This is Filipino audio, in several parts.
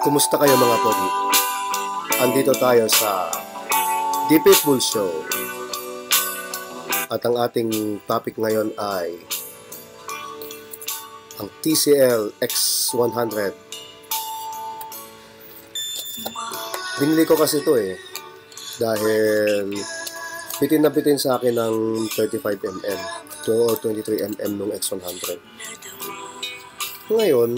Kumusta kayo mga pogi? Andito tayo sa The Pitbull Show. At ang ating topic ngayon ay ang TCL X100. Binili ko kasi ito dahil bitin na bitin sa akin ng 35mm or 23mm nung X100. Ngayon,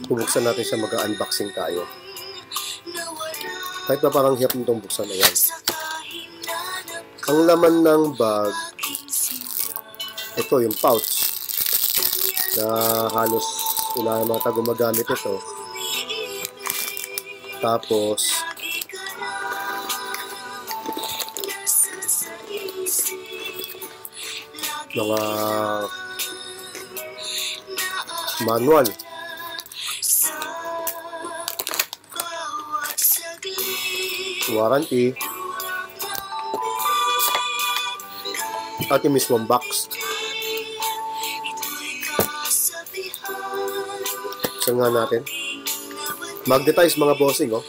bubuksan natin siya, mag-unboxing tayo. Kahit pa parang hirap nitong buksan na yan. Ang laman ng bag, ito yung pouch na halos wala naman tayo gumagamit ito. Tapos mga manual, warranty, at yung mismong box. Saan nga natin? Magnetize mga bossing, oh.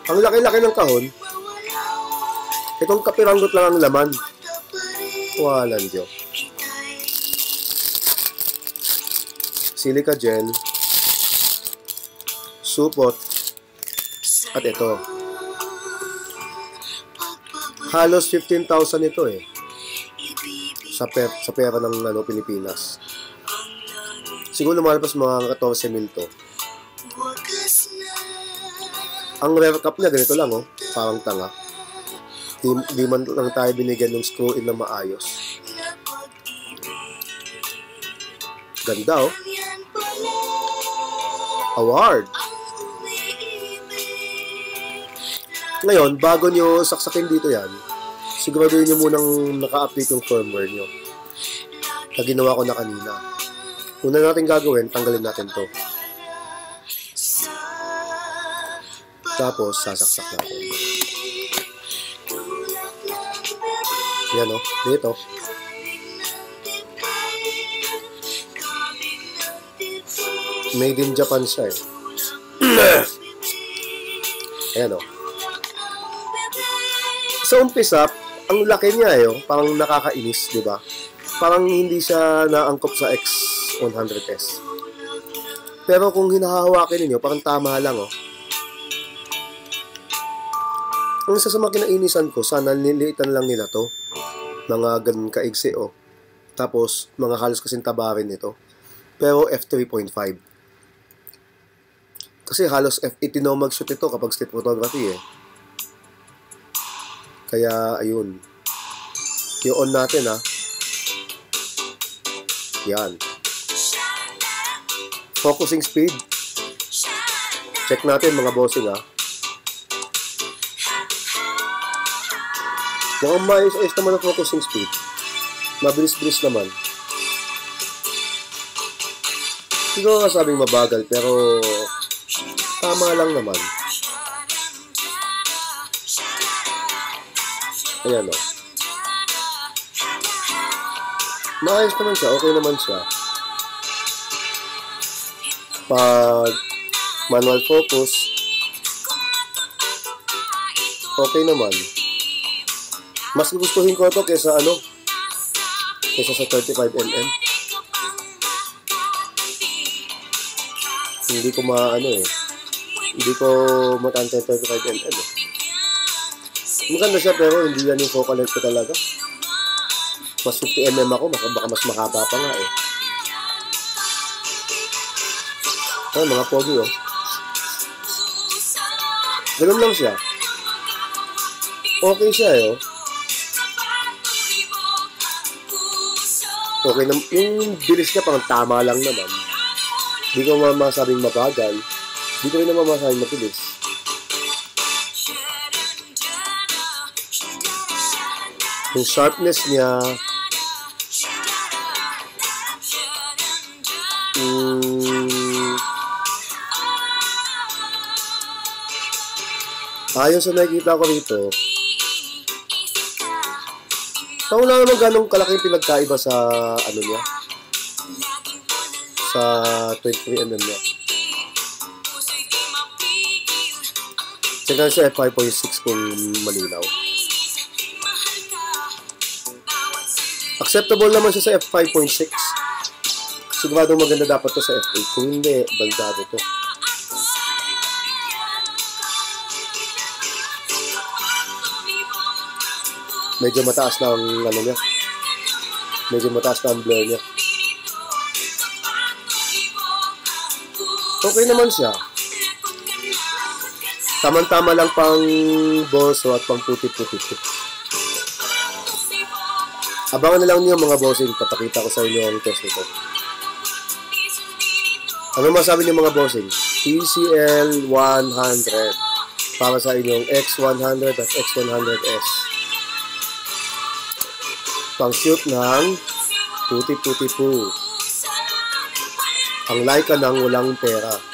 Ang laki-laki ng kahon. Itong kapiranggot lang ang laman. Walang Diyo. Silica gel, supot, at ito. Halos 15,000 ito sa pera ng Pilipinas. Siguro lumalabas mga 14,000 to. Ang rear cap niya ganito lang, parang tanga. Di man lang tayo binigyan ng screw-in na maayos. Ganda, award. Ngayon, bago nyo saksakin dito yan, siguraduhin nyo munang naka-update yung firmware nyo na ginawa ko na kanina. Una natin gagawin, tanggalin natin to. Tapos, sasaksak natin. Yan, dito. Made in Japan siya, Ayan, Sa umpisa, ang laki niya, parang nakakainis, di ba? Parang hindi siya naangkop sa X100S. Pero kung hinahawakin niyo, parang tama lang, Ang isa sa mga kinainisan ko, sana niliitan lang nila to. Mga ganun kaigsi, Tapos, mga halos kasing taba rin ito. Pero f3.5. Kasi halos f18 na mag-shoot ito kapag street photography, Kaya, ayun. I-on natin, Yan. Focusing speed. Check natin, mga bossing, Mukhang maayos-ayos naman ang focusing speed. Mabilis-bilis naman. Siguro kasabing mabagal, pero tama lang naman. Ayan, maayos naman siya, okay naman siya. Pag manual focus, okay naman. Mas gugustuhin ko ito kaysa sa 35mm. Hindi ko hindi ko matantay 35mm, Maganda siya, pero hindi yan yung focal length ko talaga. Mas 50mm ako, baka mas mahaba pa nga, Ay, mga pogi, Ganun lang siya. Okay siya, Okay na, yung bilis niya pang tama lang naman. Hindi ko masabing mabagal. Hindi ko rin naman masabing mabilis. Yung sharpness niya, ayon sa nakikita ko rito, wala naman ganong kalaking pinagkaiba sa niya, sa 23mm niya. Check natin sa f5.6 kung malinaw. Acceptable naman siya sa f5.6. Siguradong maganda dapat to sa f8. Kung hindi, baldado to. Medyo mataas na ang ano niya. Medyo mataas na ang blur niya. Okay naman siya. Tama-tama lang pang boso at pang puti-puti. Abangan na lang niyo mga bossing. Papakita ko sa inyo ang test nito. Ano masabi niyo mga bossing? TCL 100 para sa inyong X100 at X100S. Pang shoot ng puti-puti po. Ang Leica ng walang pera.